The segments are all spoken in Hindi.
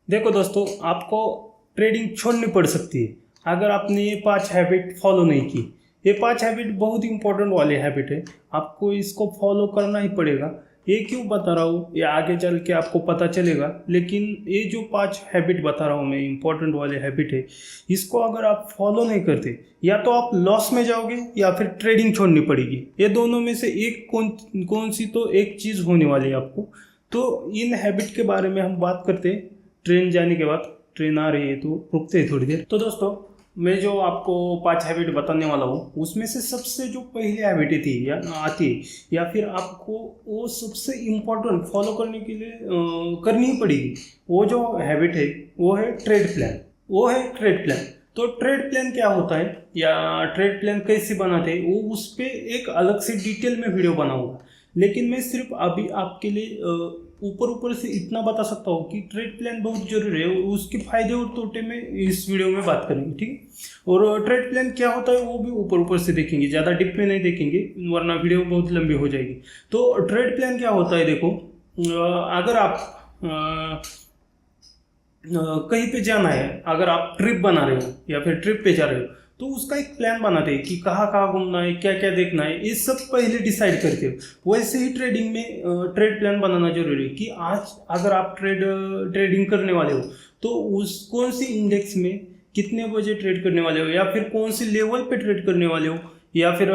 देखो दोस्तों, आपको ट्रेडिंग छोड़नी पड़ सकती है अगर आपने ये 5 हैबिट फॉलो नहीं की। ये 5 हैबिट बहुत इंपॉर्टेंट वाले हैबिट है, आपको इसको फॉलो करना ही पड़ेगा। ये क्यों बता रहा हूँ, ये आगे चल के आपको पता चलेगा। लेकिन ये जो 5 हैबिट बता रहा हूँ मैं, इंपॉर्टेंट वाले हैबिट है, इसको अगर आप फॉलो नहीं करते या तो आप लॉस में जाओगे या फिर ट्रेडिंग छोड़नी पड़ेगी। ये दोनों में से एक कौन सी तो एक चीज़ होने वाली है आपको। तो इन हैबिट के बारे में हम बात करते हैं। ट्रेन जाने के बाद, ट्रेन आ रही है तो रुकते हैं थोड़ी देर। तो दोस्तों, मैं जो आपको 5 हैबिट बताने वाला हूँ उसमें से सबसे जो पहली हैबिट थी या आती है या फिर आपको वो सबसे इम्पोर्टेंट फॉलो करने के लिए करनी ही पड़ेगी, वो जो हैबिट है वो है ट्रेड प्लान। वो है ट्रेड प्लान। तो ट्रेड प्लान क्या होता है या ट्रेड प्लान कैसे बनाते हैं वो उस पर एक अलग से डिटेल में वीडियो बनाऊंगा। लेकिन मैं सिर्फ अभी आपके लिए ऊपर ऊपर से इतना बता सकता हूँ कि ट्रेड प्लान बहुत जरूरी है, उसके फायदे और तोटे में इस वीडियो में बात करेंगे, ठीक है। और ट्रेड प्लान क्या होता है वो भी ऊपर ऊपर से देखेंगे, ज़्यादा डिप में नहीं देखेंगे वरना वीडियो बहुत लंबी हो जाएगी। तो ट्रेड प्लान क्या होता है, देखो, अगर आप कहीं पे जाना है, अगर आप ट्रिप बना रहे हो या फिर ट्रिप पे जा रहे हो तो उसका एक प्लान बनाते हैं कि कहाँ कहाँ घूमना है, क्या क्या देखना है, ये सब पहले डिसाइड करते हो। वैसे ही ट्रेडिंग में ट्रेड प्लान बनाना जरूरी है कि आज अगर आप ट्रेडिंग करने वाले हो तो उस कौन सी इंडेक्स में कितने बजे ट्रेड करने वाले हो या फिर कौन सी लेवल पे ट्रेड करने वाले हो या फिर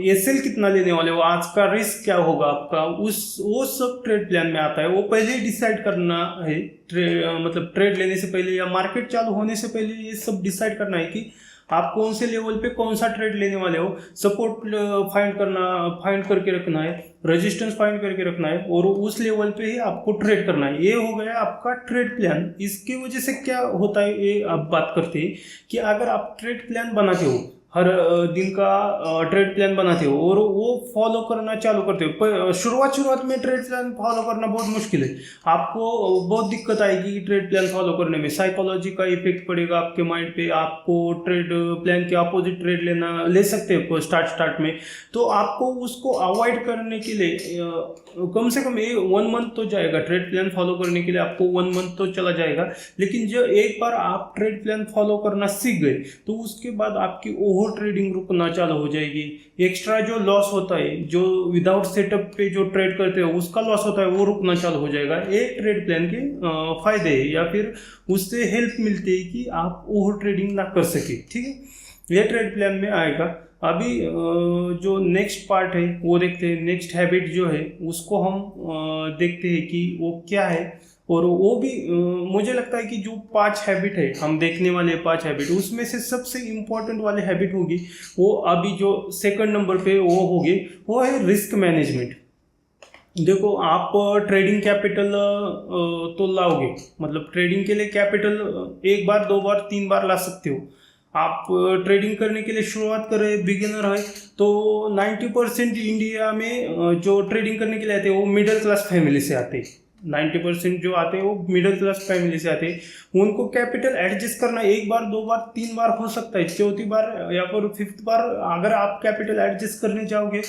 एसएल कितना लेने वाले हो, आज का रिस्क क्या होगा आपका, उस वो सब ट्रेड प्लान में आता है। वो पहले ही डिसाइड करना है, मतलब ट्रेड लेने से पहले या मार्केट चालू होने से पहले ये सब डिसाइड करना है कि आप कौन से लेवल पे कौन सा ट्रेड लेने वाले हो। सपोर्ट फाइंड करके रखना है, रेजिस्टेंस फाइंड करके रखना है और उस लेवल पे ही आपको ट्रेड करना है। ये हो गया आपका ट्रेड प्लान। इसकी वजह से क्या होता है ये आप बात करते हैं कि अगर आप ट्रेड प्लान बनाते हो, हर दिन का ट्रेड प्लान बनाते हो और वो फॉलो करना चालू करते हो, शुरुआत में ट्रेड प्लान फॉलो करना बहुत मुश्किल है, आपको बहुत दिक्कत आएगी ट्रेड प्लान फॉलो करने में। साइकोलॉजी का इफेक्ट पड़ेगा आपके माइंड पे, आपको ट्रेड प्लान के अपोजिट ट्रेड ले सकते हो स्टार्ट में। तो आपको उसको अवॉइड करने के लिए कम से कम 1 मंथ तो जाएगा, ट्रेड प्लान फॉलो करने के लिए आपको 1 मंथ तो चला जाएगा। लेकिन जब एक बार आप ट्रेड प्लान फॉलो करना सीख गए तो उसके बाद आपकी ओवर ट्रेडिंग रुकना चालू हो जाएगी। एक्स्ट्रा जो लॉस होता है, जो विदाउट सेटअप पे जो ट्रेड करते हो उसका लॉस होता है, वो रुकना चालू हो जाएगा। ये ट्रेड प्लान के फायदे है या फिर उससे हेल्प मिलती है कि आप ओवर ट्रेडिंग ना कर सके, ठीक है। ये ट्रेड प्लान में आएगा। अभी जो नेक्स्ट पार्ट है वो देखते हैं, नेक्स्ट हैबिट जो है उसको हम देखते हैं कि वो क्या है। और वो भी मुझे लगता है कि जो 5 हैबिट है हम देखने वाले 5 हैबिट, उसमें से सबसे इम्पोर्टेंट वाले हैबिट होगी वो अभी जो सेकंड नंबर पे वो होगी, वो है रिस्क मैनेजमेंट। देखो, आप ट्रेडिंग कैपिटल तो लाओगे, मतलब ट्रेडिंग के लिए कैपिटल 1 बार 2 बार 3 बार ला सकते हो। आप ट्रेडिंग करने के लिए शुरुआत कर रहे बिगिनर है तो 90% इंडिया में जो ट्रेडिंग करने के लिए आते हैं वो मिडिल क्लास फैमिली से आते हैं। 90% जो आते हैं वो मिडिल क्लास फैमिली से आते हैं। उनको कैपिटल एडजस्ट करना 1 बार 2 बार 3 बार हो सकता है, चौथी बार या फिर 5th बार अगर आप कैपिटल एडजस्ट करने जाओगे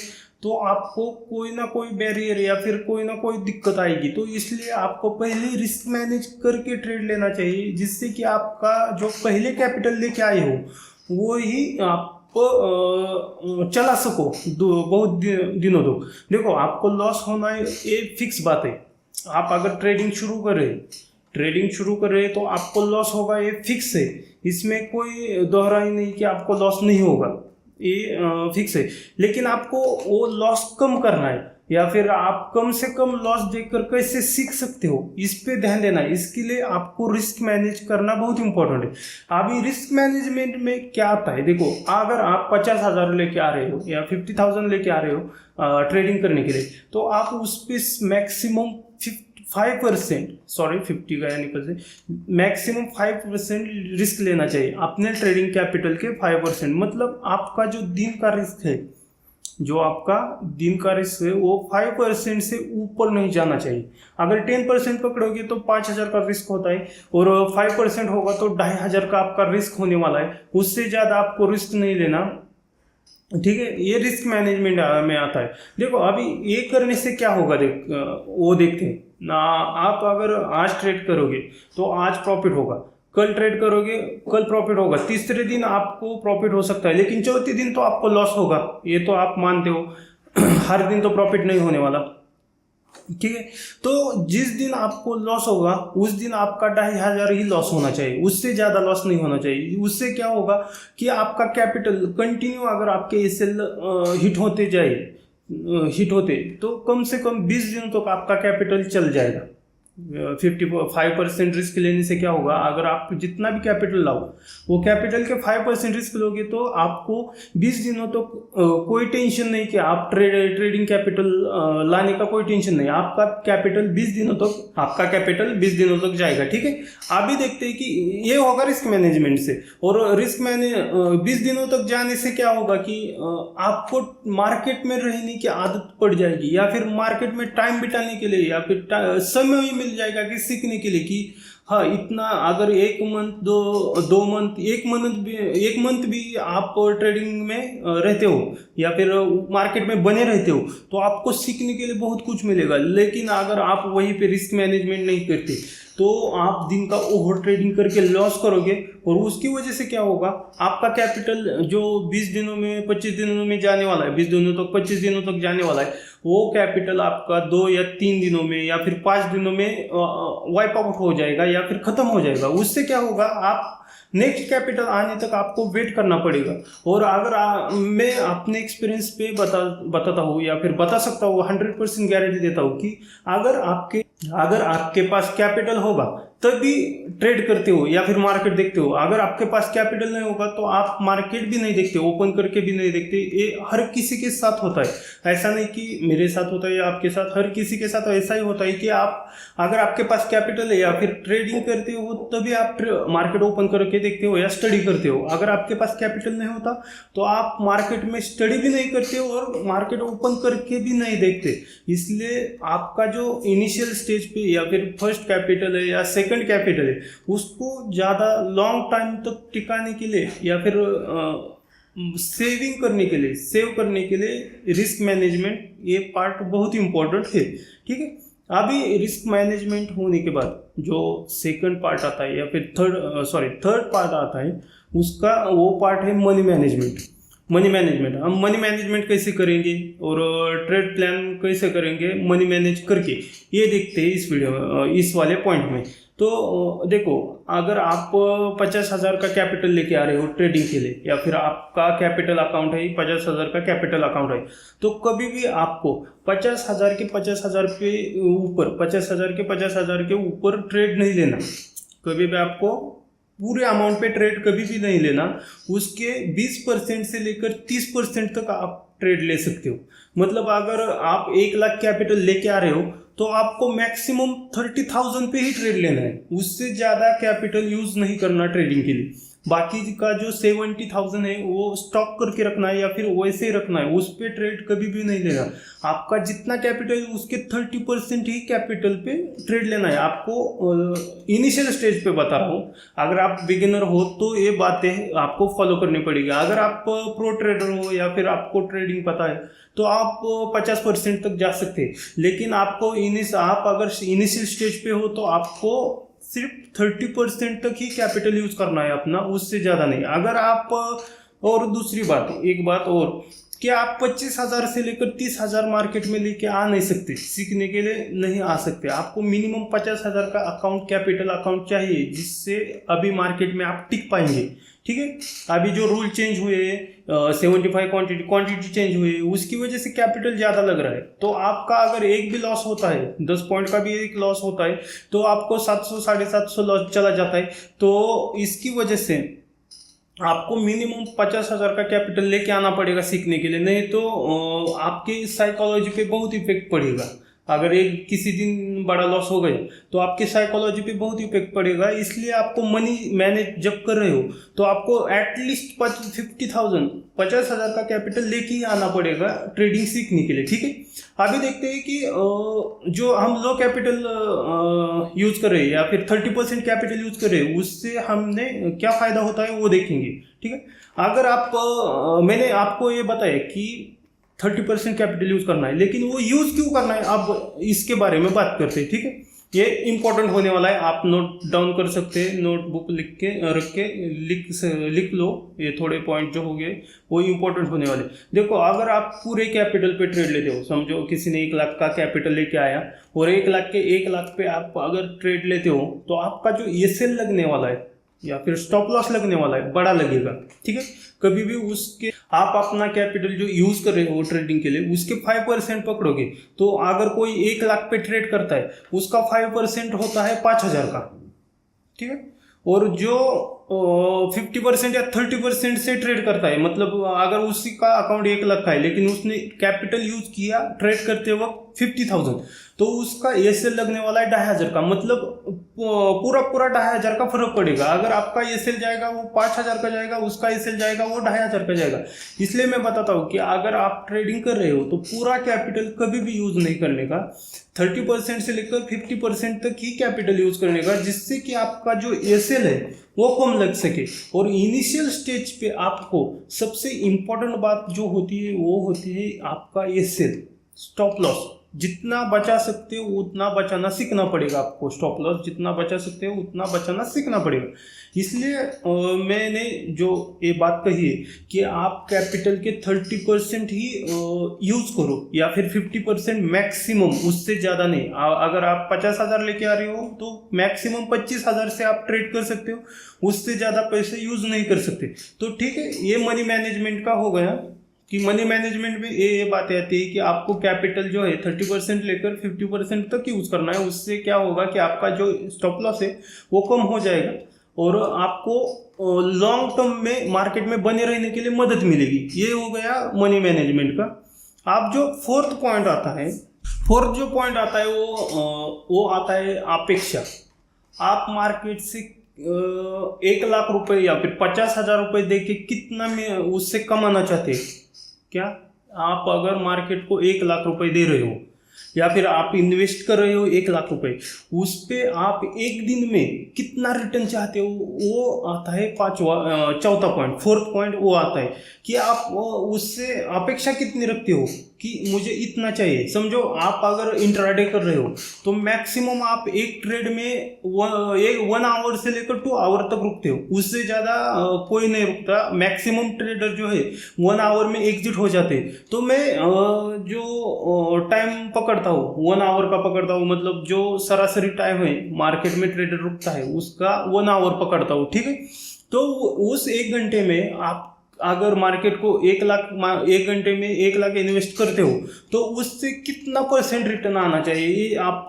तो आपको कोई ना कोई बैरियर या फिर कोई ना कोई दिक्कत आएगी। तो इसलिए आपको पहले रिस्क मैनेज करके ट्रेड लेना चाहिए, जिससे कि आपका जो पहले कैपिटल लेके आए हो वो ही आप चला सको बहुत दिनों तक। देखो, आपको लॉस होना है ये फिक्स बात है। आप अगर ट्रेडिंग शुरू कर रहे तो आपको लॉस होगा, ये फिक्स है, इसमें कोई दोहराई नहीं कि आपको लॉस नहीं होगा, ये फिक्स है। लेकिन आपको वो लॉस कम करना है या फिर आप कम से कम लॉस देखकर कैसे सीख सकते हो, इस पे ध्यान देना है। इसके लिए आपको रिस्क मैनेज करना बहुत इंपॉर्टेंट है। अभी रिस्क मैनेजमेंट में क्या आता है, देखो, अगर आप 50,000 लेके आ रहे हो या 50,000 लेके आ रहे हो ट्रेडिंग करने के लिए, तो आप उस पर मैक्सिमम 5%, सॉरी 50 का यानी मैक्सिमम 5% रिस्क लेना चाहिए अपने ट्रेडिंग कैपिटल के 5%। मतलब आपका जो दिन का रिस्क है, वो 5% से ऊपर नहीं जाना चाहिए। अगर 10% पकड़ोगे तो 5,000 का रिस्क होता है और 5% होगा तो 2,500 का आपका रिस्क होने वाला है। उससे ज़्यादा आपको रिस्क नहीं लेना। ठीक है, ये रिस्क मैनेजमेंट में आता है। देखो अभी ये करने से क्या होगा, वो देखते हैं ना। आप अगर आज ट्रेड करोगे तो आज प्रॉफिट होगा, कल ट्रेड करोगे कल प्रॉफिट होगा, तीसरे दिन आपको प्रॉफिट हो सकता है, लेकिन चौथे दिन तो आपको लॉस होगा, ये तो आप मानते हो। हर दिन तो प्रॉफिट नहीं होने वाला, ठीक है। तो जिस दिन आपको लॉस होगा उस दिन आपका 2,500 ही लॉस होना चाहिए, उससे ज़्यादा लॉस नहीं होना चाहिए। उससे क्या होगा कि आपका कैपिटल कंटिन्यू, अगर आपके एसएल हिट होते तो कम से कम 20 दिनों तक आपका कैपिटल चल जाएगा। 55% रिस्क लेने से क्या होगा, अगर आप जितना भी कैपिटल लाओ वो कैपिटल के 5% रिस्क लोगे तो आपको 20 दिनों तक कोई टेंशन नहीं कि आप ट्रेडिंग कैपिटल लाने का कोई टेंशन नहीं। आपका कैपिटल 20 दिनों तक जाएगा, ठीक है। अभी देखते हैं कि ये होगा रिस्क मैनेजमेंट से। और 20 दिनों तक जाने से क्या होगा कि आपको मार्केट में रहने की आदत पड़ जाएगी, या फिर मार्केट में टाइम बिताने के लिए, या फिर समय मिल जाएगा कि सीखने के लिए कि हाँ इतना, अगर एक मंथ भी आप ट्रेडिंग में रहते हो या फिर मार्केट में बने रहते हो तो आपको सीखने के लिए बहुत कुछ मिलेगा। लेकिन अगर आप वहीं पे रिस्क मैनेजमेंट नहीं करते तो आप दिन का ओवर ट्रेडिंग करके लॉस करोगे, और उसकी वजह से क्या होगा, आपका कैपिटल जो 20 दिनों में 25 दिनों में जाने वाला है, 20 दिनों तक 25 दिनों तक जाने वाला है, वो कैपिटल आपका 2 या 3 दिनों में या फिर 5 दिनों में वाइप आउट हो जाएगा या फिर खत्म हो जाएगा। उससे क्या होगा, आप नेक्स्ट कैपिटल आने तक आपको वेट करना पड़ेगा। और अगर मैं अपने एक्सपीरियंस पे बताता हूँ या फिर बता सकता हूँ, 100% गारंटी देता हूँ कि अगर आपके पास कैपिटल होगा तभी ट्रेड करते हो या फिर मार्केट देखते हो। अगर आपके पास कैपिटल नहीं होगा तो आप मार्केट भी नहीं देखते, ओपन करके भी नहीं देखते। ये हर किसी के साथ होता है, ऐसा नहीं कि मेरे साथ होता है या आपके साथ, हर किसी के साथ ऐसा ही होता है कि अगर आपके पास कैपिटल है या फिर ट्रेडिंग करते हो तभी आप मार्केट ओपन करके देखते हो या स्टडी करते हो। अगर आपके पास कैपिटल नहीं होता तो आप मार्केट में स्टडी भी नहीं करते हो और मार्केट ओपन करके भी नहीं देखते। इसलिए आपका जो इनिशियल स्टेज पे या फिर फर्स्ट कैपिटल है या सेकंड कैपिटल है उसको ज़्यादा लॉन्ग टाइम तक टिकाने के लिए या फिर सेव करने के लिए रिस्क मैनेजमेंट ये पार्ट बहुत इंपॉर्टेंट है, ठीक है। अभी रिस्क मैनेजमेंट होने के बाद जो सेकंड पार्ट आता है या फिर थर्ड पार्ट आता है, उसका वो पार्ट है मनी मैनेजमेंट। हम मनी मैनेजमेंट कैसे करेंगे और ट्रेड प्लान कैसे करेंगे मनी मैनेज करके, ये देखते हैं इस वीडियो में, इस वाले पॉइंट में। तो देखो, अगर आप 50,000 का कैपिटल लेके आ रहे हो ट्रेडिंग के लिए या फिर आपका कैपिटल अकाउंट है 50,000 का कैपिटल अकाउंट है, तो कभी भी आपको 50,000 के 50,000 के ऊपर ट्रेड नहीं लेना। कभी भी आपको पूरे अमाउंट पे ट्रेड कभी भी नहीं लेना। उसके 20% से लेकर 30% तक आप ट्रेड ले सकते हो। मतलब अगर आप 1 लाख कैपिटल लेके आ रहे हो तो आपको मैक्सिमम 30,000 पे ही ट्रेड लेना है, उससे ज़्यादा कैपिटल यूज़ नहीं करना ट्रेडिंग के लिए। बाकी का जो 70,000 है वो स्टॉक करके रखना है या फिर वैसे ही रखना है, उस पर ट्रेड कभी भी नहीं लेना। आपका जितना कैपिटल है उसके 30% ही कैपिटल पे ट्रेड लेना है। आपको इनिशियल स्टेज पे बता रहा हूँ, अगर आप बिगिनर हो तो ये बातें आपको फॉलो करनी पड़ेगी। अगर आप प्रो ट्रेडर हो या फिर आपको ट्रेडिंग पता है तो आप 50% तक जा सकते हैं। लेकिन आप अगर इनिशियल स्टेज पे हो तो आपको सिर्फ 30% तक ही कैपिटल यूज करना है अपना, उससे ज़्यादा नहीं। अगर आप, और दूसरी बात, एक बात और, कि आप 25,000 से लेकर 30,000 मार्केट में लेके आ नहीं सकते, सीखने के लिए नहीं आ सकते। आपको मिनिमम 50,000 का कैपिटल अकाउंट चाहिए, जिससे अभी मार्केट में आप टिक पाएंगे, ठीक है। अभी जो रूल चेंज हुए 75 क्वांटिटी चेंज हुई, उसकी वजह से कैपिटल ज़्यादा लग रहा है। तो आपका अगर एक भी लॉस होता है, 10 पॉइंट का भी एक लॉस होता है तो आपको 700 750 लॉस चला जाता है। तो इसकी वजह से आपको मिनिमम 50,000 का कैपिटल लेके आना पड़ेगा सीखने के लिए, नहीं तो आपके साइकोलॉजी पे बहुत इफेक्ट पड़ेगा। अगर एक किसी दिन बड़ा लॉस हो गया तो आपके साइकोलॉजी पे बहुत इफेक्ट पड़ेगा। इसलिए आपको मनी मैनेज जब कर रहे हो तो आपको एटलीस्ट 50,000 का कैपिटल लेके ही आना पड़ेगा ट्रेडिंग सीखने के लिए, ठीक है। अभी देखते हैं कि जो हम लो कैपिटल यूज कर रहे हैं या फिर 30% कैपिटल यूज कर रहे हैं उससे हमने क्या फायदा होता है वो देखेंगे, ठीक है। अगर आप मैंने आपको ये बताया कि 30% कैपिटल यूज करना है, लेकिन वो यूज क्यों करना है अब इसके बारे में बात करते हैं, ठीक है। ये इंपॉर्टेंट होने वाला है, आप नोट डाउन कर सकते हैं, नोटबुक लिख के रख के लिख लो। ये थोड़े पॉइंट जो हो गए वो इंपॉर्टेंट होने वाले। देखो अगर आप पूरे कैपिटल पे ट्रेड लेते हो, समझो किसी ने 1 लाख का कैपिटल लेके आया और 1 लाख पे आप अगर ट्रेड लेते हो तो आपका जो एसएल लगने वाला है या फिर स्टॉप लॉस लगने वाला है बड़ा लगेगा, ठीक है। कभी भी उसके आप अपना कैपिटल जो यूज कर रहे हो ट्रेडिंग के लिए उसके 5% पकड़ोगे तो अगर कोई 1 लाख पे ट्रेड करता है उसका 5% होता है 5,000 का, ठीक है। और जो 50% या 30% से ट्रेड करता है, मतलब अगर उसी का अकाउंट 1 लाख का है लेकिन उसने कैपिटल यूज किया ट्रेड करते वक्त 50,000 तो उसका एसएल लगने वाला है 2,500 का, मतलब पूरा 2,500 का फर्क पड़ेगा। अगर आपका एसएल जाएगा वो 5,000 का जाएगा, उसका एसएल जाएगा वो 2,500 का जाएगा। इसलिए मैं बताता हूँ कि अगर आप ट्रेडिंग कर रहे हो तो पूरा कैपिटल कभी भी यूज नहीं करने का, 30% से लेकर 50% तक ही कैपिटल यूज करने का, जिससे कि आपका जो एसएल है वो कम लग सके। और इनिशियल स्टेज पे आपको सबसे इंपॉर्टेंट बात जो होती है वो होती है आपका एसएल, स्टॉप लॉस। जितना बचा सकते हो उतना बचाना सीखना पड़ेगा आपको, स्टॉप लॉस जितना बचा सकते हो उतना बचाना सीखना पड़ेगा। इसलिए मैंने जो ये बात कही है कि आप कैपिटल के 30% ही यूज करो या फिर 50% मैक्सिमम, उससे ज़्यादा नहीं। अगर आप 50,000 लेके आ रहे हो तो मैक्सिमम 25,000 से आप ट्रेड कर सकते हो, उससे ज़्यादा पैसे यूज नहीं कर सकते। तो ठीक है, ये मनी मैनेजमेंट का हो गया कि मनी मैनेजमेंट में ये बातें आती है कि आपको कैपिटल जो है 30% लेकर 50% तक यूज करना है। उससे क्या होगा कि आपका जो स्टॉप लॉस है वो कम हो जाएगा और आपको लॉन्ग टर्म में मार्केट में बने रहने के लिए मदद मिलेगी। ये हो गया मनी मैनेजमेंट का। आप जो फोर्थ पॉइंट आता है वो आता है अपेक्षा। आप मार्केट से 1 लाख रुपए या फिर 50,000 रुपए दे के कितना में उससे कमाना चाहते हैं क्या? आप अगर मार्केट को 1 लाख रुपए दे रहे हो या फिर आप इन्वेस्ट कर रहे हो 1 लाख रुपए, उस पे आप एक दिन में कितना रिटर्न चाहते हो, वो आता है चौथा पॉइंट, फोर्थ पॉइंट वो आता है कि आप उससे अपेक्षा कितनी रखते हो कि मुझे इतना चाहिए। समझो आप अगर इंट्राडे कर रहे हो तो मैक्सिमम आप एक ट्रेड में 1 आवर से लेकर 2 आवर तक रुकते हो, उससे ज़्यादा कोई नहीं रुकता। मैक्सिमम ट्रेडर जो है 1 आवर में एग्जिट हो जाते हैं। तो मैं जो टाइम पकड़ता हूँ 1 आवर का पकड़ता हूँ, मतलब जो सरासरी टाइम है मार्केट में ट्रेडर रुकता है उसका 1 आवर पकड़ता हूँ, ठीक है। तो उस 1 घंटे में आप अगर मार्केट को 1 घंटे में 1 लाख इन्वेस्ट करते हो तो उससे कितना % रिटर्न आना चाहिए ये आप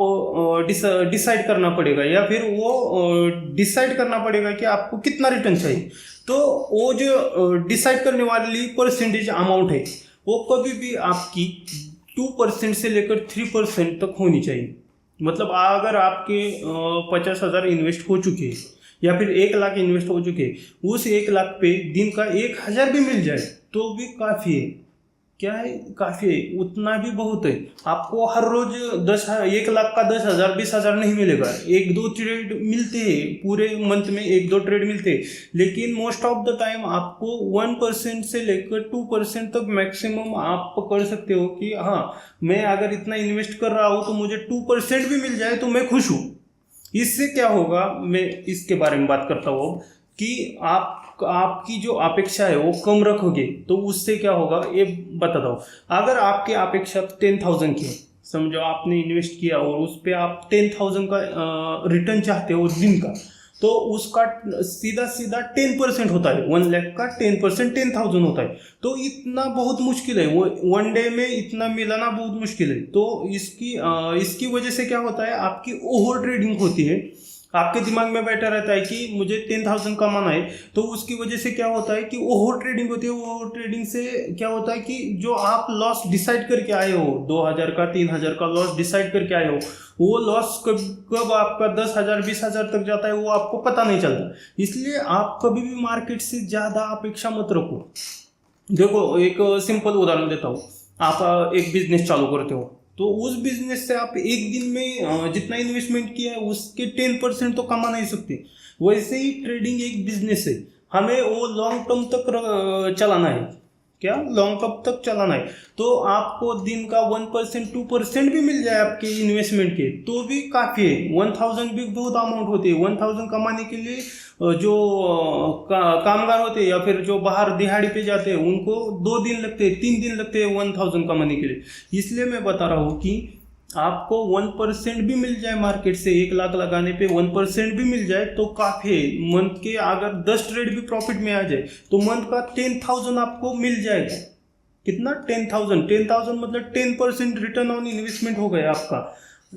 डिसाइड करना पड़ेगा, या फिर वो डिसाइड करना पड़ेगा कि आपको कितना रिटर्न चाहिए। तो वो जो डिसाइड करने वाली परसेंटेज अमाउंट है वो कभी भी आपकी 2% से लेकर 3% तक होनी चाहिए। मतलब अगर आपके 50,000 इन्वेस्ट हो चुके हैं या फिर 1 लाख इन्वेस्ट हो चुके हैं, उस 1 लाख पे दिन का 1,000 भी मिल जाए तो भी काफ़ी है। क्या है? काफ़ी है, उतना भी बहुत है। आपको हर रोज 1 लाख का 10,000 20,000 नहीं मिलेगा। 1-2 ट्रेड मिलते हैं, पूरे मंथ में 1-2 ट्रेड मिलते हैं, लेकिन मोस्ट ऑफ द टाइम आपको 1% से लेकर 2% तक मैक्सिमम आप पकड़ सकते हो कि हाँ, मैं अगर इतना इन्वेस्ट कर रहा हूँ तो मुझे 2% भी मिल जाए तो मैं खुश हूँ। इससे क्या होगा, मैं इसके बारे में बात करता हूँ कि आपकी जो अपेक्षा है वो कम रखोगे तो उससे क्या होगा ये बताता हूँ। अगर आपकी अपेक्षा 10,000 की है, समझो आपने इन्वेस्ट किया और उस पर आप 10,000 का रिटर्न चाहते हो दिन का, तो उसका सीधा 10% होता है। 1 लाख का 10% 10,000 होता है। तो इतना बहुत मुश्किल है, वो 1 डे में इतना मिलाना बहुत मुश्किल है। तो इसकी वजह से क्या होता है, आपकी ओवर ट्रेडिंग होती है। आपके दिमाग में बैठा रहता है कि मुझे 10,000 कमाना है, तो उसकी वजह से क्या होता है कि ओवर ट्रेडिंग होती है। ओवर ट्रेडिंग से क्या होता है कि जो आप लॉस डिसाइड करके आए हो, 2,000 का 3,000 का लॉस डिसाइड करके आए हो, वो लॉस कब आपका 10,000 20,000 तक जाता है वो आपको पता नहीं चलता। इसलिए आप कभी भी मार्केट से ज़्यादा अपेक्षा मत रखो। देखो, एक सिंपल उदाहरण देता हूँ। आप एक बिजनेस चालू करते हो, तो उस बिजनेस से आप एक दिन में जितना इन्वेस्टमेंट किया है उसके 10% तो कमा नहीं सकते। वैसे ही ट्रेडिंग एक बिजनेस है, हमें वो लॉन्ग टर्म तक चलाना है। क्या लॉन्ग टर्म तक चलाना है, तो आपको दिन का 1% 2% भी मिल जाए आपके इन्वेस्टमेंट के तो भी काफ़ी है। 1,000 भी बहुत अमाउंट होती है। 1,000 कमाने के लिए जो कामगार होते हैं या फिर जो बाहर दिहाड़ी पे जाते हैं उनको 2 दिन लगते हैं, 3 दिन लगते हैं 1,000 कमाने के लिए। इसलिए मैं बता रहा हूँ कि आपको 1% भी मिल जाए मार्केट से, 1 लाख लगाने पे 1% भी मिल जाए तो काफ़ी है। मंथ के अगर 10 ट्रेड भी प्रॉफिट में आ जाए तो मंथ का 10,000 आपको मिल जाएगा। कितना? 10,000 मतलब 10% रिटर्न ऑन इन्वेस्टमेंट हो गया आपका।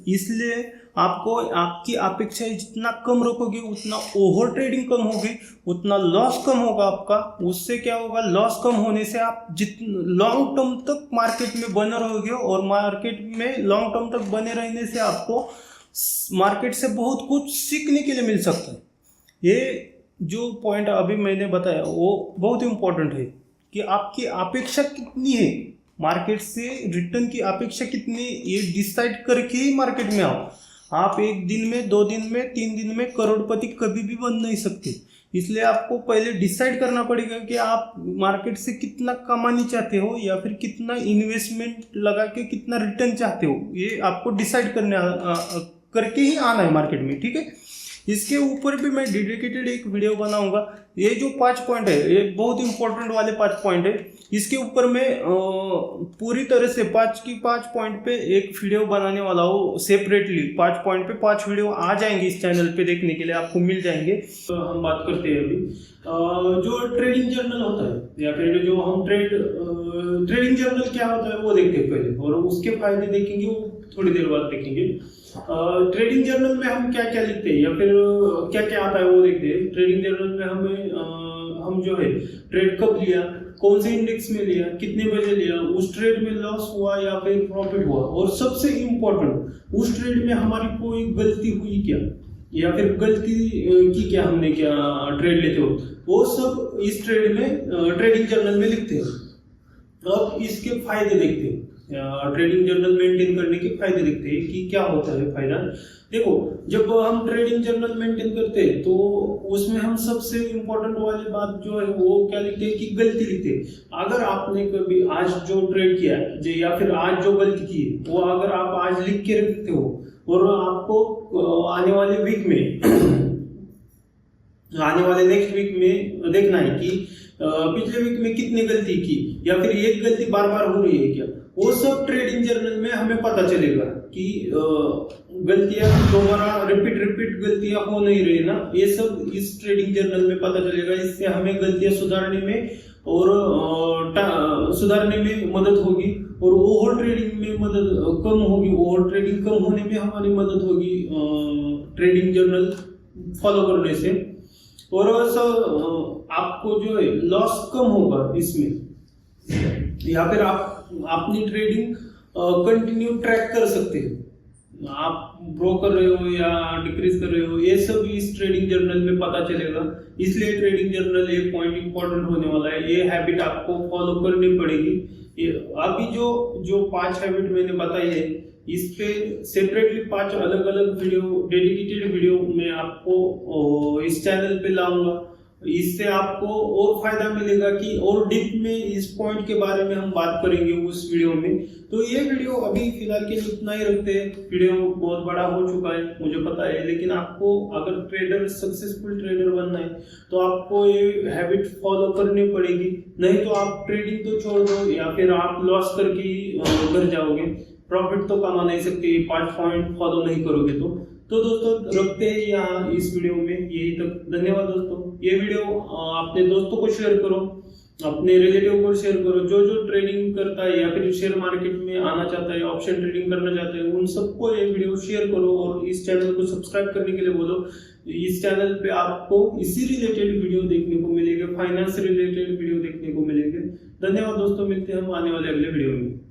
इसलिए आपको आपकी अपेक्षाएं जितना कम रखोगे उतना ओवर ट्रेडिंग कम होगी, उतना लॉस कम होगा आपका। उससे क्या होगा, लॉस कम होने से आप लॉन्ग टर्म तक मार्केट में बने रहोगे, और मार्केट में लॉन्ग टर्म तक बने रहने से आपको मार्केट से बहुत कुछ सीखने के लिए मिल सकता है। ये जो पॉइंट अभी मैंने बताया वो बहुत इंपॉर्टेंट है कि आपकी अपेक्षा कितनी है, मार्केट से रिटर्न की अपेक्षा कितनी, ये डिसाइड करके ही मार्केट में आओ। आप 1 दिन में, 2 दिन में, 3 दिन में करोड़पति कभी भी बन नहीं सकते। इसलिए आपको पहले डिसाइड करना पड़ेगा कि आप मार्केट से कितना कमानी चाहते हो या फिर कितना इन्वेस्टमेंट लगा के कितना रिटर्न चाहते हो। ये आपको डिसाइड करके ही आना है मार्केट में, ठीक है। इसके ऊपर भी मैं डेडिकेटेड एक वीडियो बनाऊंगा। ये जो 5 पॉइंट है ये बहुत इंपॉर्टेंट वाले 5 पॉइंट है। इसके ऊपर मैं पूरी तरह से 5 पॉइंट पे एक वीडियो बनाने वाला हूँ सेपरेटली। 5 पॉइंट पे 5 वीडियो आ जाएंगे इस चैनल पे, देखने के लिए आपको मिल जाएंगे। तो हम बात करते हैं अभी जो ट्रेडिंग जर्नल होता है या फिर जो हम ट्रेडिंग जर्नल क्या होता है वो देखते हैं पहले, और उसके फायदे देखेंगे वो थोड़ी देर बाद देखेंगे। ट्रेडिंग जर्नल में हम क्या क्या लिखते हैं या फिर क्या क्या आता है वो देखते हैं। ट्रेडिंग जर्नल में हम जो है ट्रेड कब लिया, कौन से इंडेक्स में लिया, कितने बजे लिया, उस ट्रेड में लॉस हुआ या फिर प्रॉफिट हुआ, और सबसे इम्पोर्टेंट उस ट्रेड में हमारी कोई गलती हुई क्या या फिर गलती की क्या, हमने क्या ट्रेड लेते हो, वो सब इस ट्रेड में ट्रेडिंग जर्नल में लिखते हैं। अब इसके फायदे देखते हैं, ट्रेडिंग जर्नल मेंटेन करने के फायदे देखते हैं कि क्या होता है फायदा। देखो, जब हम ट्रेडिंग जर्नल मेंटेन करते हैं तो उसमें हम सबसे इम्पोर्टेंट वाली बात जो है वो क्या लिखते हैं कि गलती लिखते हैं। अगर आपने कभी आज जो ट्रेड किया है या फिर आज जो गलती की है वो अगर आप आज लिख के रखते हो, और आपको आने वाले वीक में आने वाले नेक्स्ट वीक में देखना है कि पिछले वीक में कितने गलती की या फिर एक गलती बार बार हो रही है क्या, वो सब ट्रेडिंग जर्नल में हमें पता चलेगा कि गलतियां दोबारा रिपीट गलतियां हो नहीं रही ना, ये सब इस ट्रेडिंग जर्नल में पता चलेगा। इससे हमें गलतियां सुधारने में मदद होगी, और ओवर ट्रेडिंग में मदद कम होगी। ओवर ट्रेडिंग कम होने में हमारी मदद होगी ट्रेडिंग जर्नल फॉलो करने से, और आपको जो है लॉस कम होगा इसमें, या फिर आप अपनी ट्रेडिंग कंटिन्यू ट्रैक कर सकते हैं। आप ग्रो कर रहे हो या डिक्रीज कर रहे हो, ये सब इस ट्रेडिंग जर्नल में पता चलेगा। इसलिए ट्रेडिंग जर्नल एक पॉइंट इंपॉर्टेंट होने वाला है। ये हैबिट आपको फॉलो करनी पड़ेगी। अभी जो 5 हैबिट मैंने बताई है, इस पे सेपरेटली 5 अलग अलग वीडियो, डेडिकेटेड वीडियो मैं आपको इस चैनल पे लाऊंगा। इससे आपको और फायदा मिलेगा कि और डीप में इस पॉइंट के बारे में हम बात करेंगे उस वीडियो में। तो ये वीडियो अभी फिलहाल के लिए इतना ही रखते हैं। वीडियो बहुत बड़ा हो चुका है मुझे पता है, लेकिन आपको अगर सक्सेसफुल ट्रेडर बनना है तो आपको ये हैबिट फॉलो करनी पड़ेगी, नहीं तो आप ट्रेडिंग तो छोड़ दो या फिर आप लॉस करके ही घर जाओगे, प्रॉफिट तो कमा नहीं सकते 5 पॉइंट फॉलो नहीं करोगे तो दोस्तों रखते हैं यहाँ इस वीडियो में यही तक। धन्यवाद दोस्तों। ये वीडियो अपने दोस्तों को शेयर करो अपने रिलेटिव को शेयर करो, जो जो ट्रेडिंग करता है या फिर शेयर मार्केट में आना चाहता है, ऑप्शन ट्रेडिंग करना चाहता है, उन सबको ये वीडियो शेयर करो और इस चैनल को सब्सक्राइब करने के लिए बोलो। इस चैनल पे आपको इसी रिलेटेड वीडियो देखने को मिलेगा, फाइनेंस रिलेटेड वीडियो देखने को मिलेंगे। धन्यवाद दोस्तों, मिलते हैं हम आने वाले अगले वीडियो में।